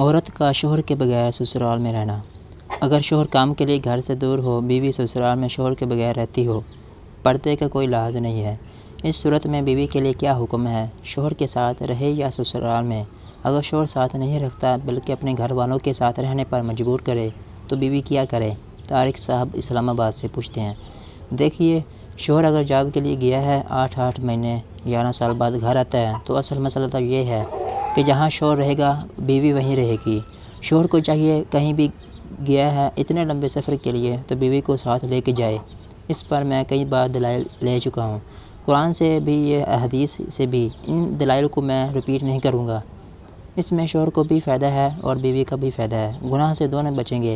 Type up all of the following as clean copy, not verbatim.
عورت کا شوہر کے بغیر سسرال میں رہنا۔ اگر شوہر کام کے لیے گھر سے دور ہو، بیوی سسرال میں شوہر کے بغیر رہتی ہو، پردے کا کوئی لحاظ نہیں ہے۔ اس صورت میں بیوی کے لیے کیا حکم ہے؟ شوہر کے ساتھ رہے یا سسرال میں؟ اگر شوہر ساتھ نہیں رکھتا بلکہ اپنے گھر والوں کے ساتھ رہنے پر مجبور کرے تو بیوی کیا کرے؟ طارق صاحب اسلام آباد سے پوچھتے ہیں۔ دیکھیے، شوہر اگر جاب کے لیے گیا ہے، 8 مہینے 11 سال بعد گھر آتا ہے تو اصل مسئلہ تو یہ ہے کہ جہاں شوہر رہے گا بیوی وہیں رہے گی۔ شوہر کو چاہیے کہیں بھی گیا ہے اتنے لمبے سفر کے لیے تو بیوی کو ساتھ لے کے جائے۔ اس پر میں کئی بار دلائل لے چکا ہوں، قرآن سے بھی یہ حدیث سے بھی۔ ان دلائل کو میں ریپیٹ نہیں کروں گا۔ اس میں شوہر کو بھی فائدہ ہے اور بیوی کا بھی فائدہ ہے۔ گناہ سے دونوں بچیں گے،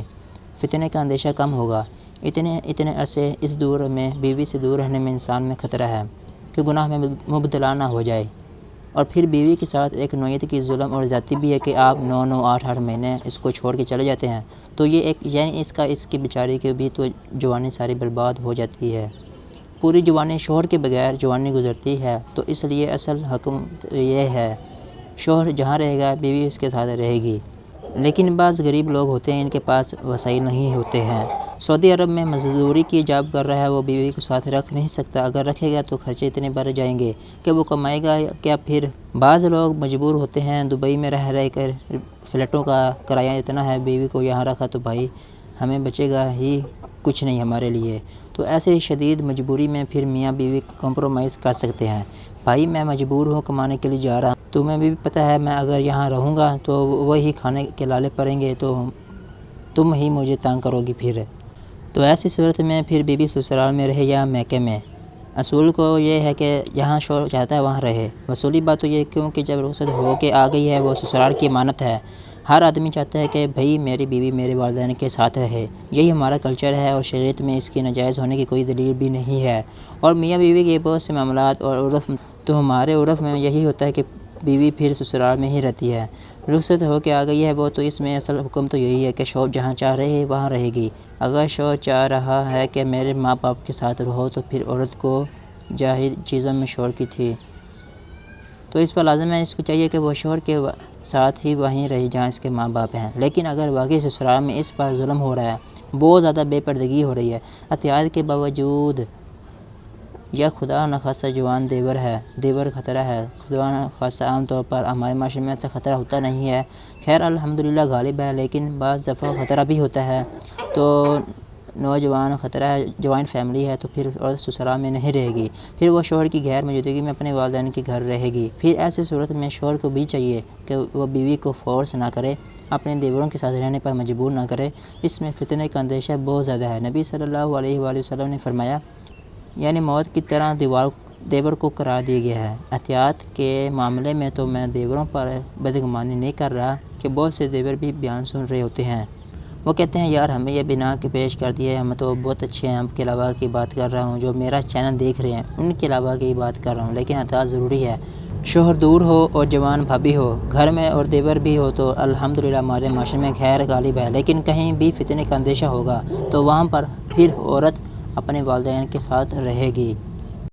فتنے کا اندیشہ کم ہوگا۔ اتنے عرصے اس دور میں بیوی سے دور رہنے میں انسان میں خطرہ ہے کہ گناہ میں مبتلا نہ ہو جائے۔ اور پھر بیوی کے ساتھ ایک نوعیت کی ظلم اور زیادتی بھی ہے کہ آپ 9 8 مہینے اس کو چھوڑ کے چلے جاتے ہیں تو یہ ایک یعنی اس کی بیچاری کی بھی تو جوانی ساری برباد ہو جاتی ہے۔ پوری جوانی شوہر کے بغیر جوانی گزرتی ہے، تو اس لیے اصل حکم یہ ہے شوہر جہاں رہے گا بیوی اس کے ساتھ رہے گی۔ لیکن بعض غریب لوگ ہوتے ہیں، ان کے پاس وسائل نہیں ہوتے ہیں۔ سعودی عرب میں مزدوری کی جاب کر رہا ہے، وہ بیوی کو ساتھ رکھ نہیں سکتا۔ اگر رکھے گا تو خرچے اتنے بڑھ جائیں گے کہ وہ کمائے گا کیا پھر؟ بعض لوگ مجبور ہوتے ہیں دبئی میں رہ کر، فلیٹوں کا کرایہ اتنا ہے، بیوی کو یہاں رکھا تو بھائی ہمیں بچے گا ہی کچھ نہیں ہمارے لیے۔ تو ایسے شدید مجبوری میں پھر میاں بیوی کمپرومائز کر سکتے ہیں۔ بھائی میں مجبور ہوں، کمانے کے لیے جا رہا ہوں، تمہیں بھی پتہ ہے میں اگر یہاں رہوں گا تو وہی کھانے کے لالے پڑیں گے تو تم ہی مجھے تنگ کرو گی پھر۔ تو ایسی صورت میں پھر بیوی سسرال میں رہے یا میکے میں؟ اصول کو یہ ہے کہ جہاں شوہر چاہتا ہے وہاں رہے۔ اصولی بات تو یہ کیونکہ جب رخصت ہو کے آ گئی ہے وہ سسرال کی امانت ہے۔ ہر آدمی چاہتا ہے کہ بھئی میری بیوی میرے والدین کے ساتھ رہے۔ یہی ہمارا کلچر ہے اور شریعت میں اس کی ناجائز ہونے کی کوئی دلیل بھی نہیں ہے۔ اور میاں بیوی کے بہت سے معاملات اور عرف، تو ہمارے عرف میں یہی ہوتا ہے کہ بیوی پھر سسرال میں ہی رہتی ہے۔ رخصت ہو کے آ گئی ہے وہ، تو اس میں اصل حکم تو یہی ہے کہ شوہر جہاں چاہ رہے وہاں رہے گی۔ اگر شوہر چاہ رہا ہے کہ میرے ماں باپ کے ساتھ رہو تو پھر عورت کو جاہز چیزوں میں شوہر کی تھی تو اس پر لازم ہے، اس کو چاہیے کہ وہ شوہر کے ساتھ ہی وہیں رہے جہاں اس کے ماں باپ ہیں۔ لیکن اگر واقعی سسرال میں اس پر ظلم ہو رہا ہے، بہت زیادہ بے پردگی ہو رہی ہے، احتیاط کے باوجود، یا خدا نخواستہ جوان دیور خطرہ ہے۔ خدا نخواستہ عام طور پر ہمارے معاشرے میں ایسا خطرہ ہوتا نہیں ہے، خیر الحمدللہ غالب ہے، لیکن بعض دفعہ خطرہ بھی ہوتا ہے۔ تو نوجوان خطرہ ہے، جوائنٹ فیملی ہے تو پھر عورت سسرال میں نہیں رہے گی، پھر وہ شوہر کی غیر موجودگی میں اپنے والدین کے گھر رہے گی۔ پھر ایسی صورت میں شوہر کو بھی چاہیے کہ وہ بیوی کو فورس نہ کرے، اپنے دیوروں کے ساتھ رہنے پر مجبور نہ کرے۔ اس میں فتنے کا اندیشہ بہت زیادہ ہے۔ نبی صلی اللہ علیہ وآلہ وسلم نے فرمایا، یعنی موت کی طرح دیور کو قرار دیا گیا ہے۔ احتیاط کے معاملے میں تو میں دیوروں پر بدگمانی نہیں کر رہا کہ بہت سے دیور بھی بیان سن رہے ہوتے ہیں، وہ کہتے ہیں یار ہمیں یہ بنا کے پیش کر دیا ہے، ہم تو بہت اچھے ہیں، آپ کے علاوہ کی بات کر رہا ہوں، جو میرا چینل دیکھ رہے ہیں ان کے علاوہ کی بات کر رہا ہوں۔ لیکن احتیاط ضروری ہے۔ شوہر دور ہو اور جوان بھابی ہو گھر میں اور دیور بھی ہو تو الحمدللہ ہمارے معاشرے میں خیر غالب ہے، لیکن کہیں بھی فتنے کا اندیشہ ہوگا تو وہاں پر پھر عورت اپنے والدین کے ساتھ رہے گی۔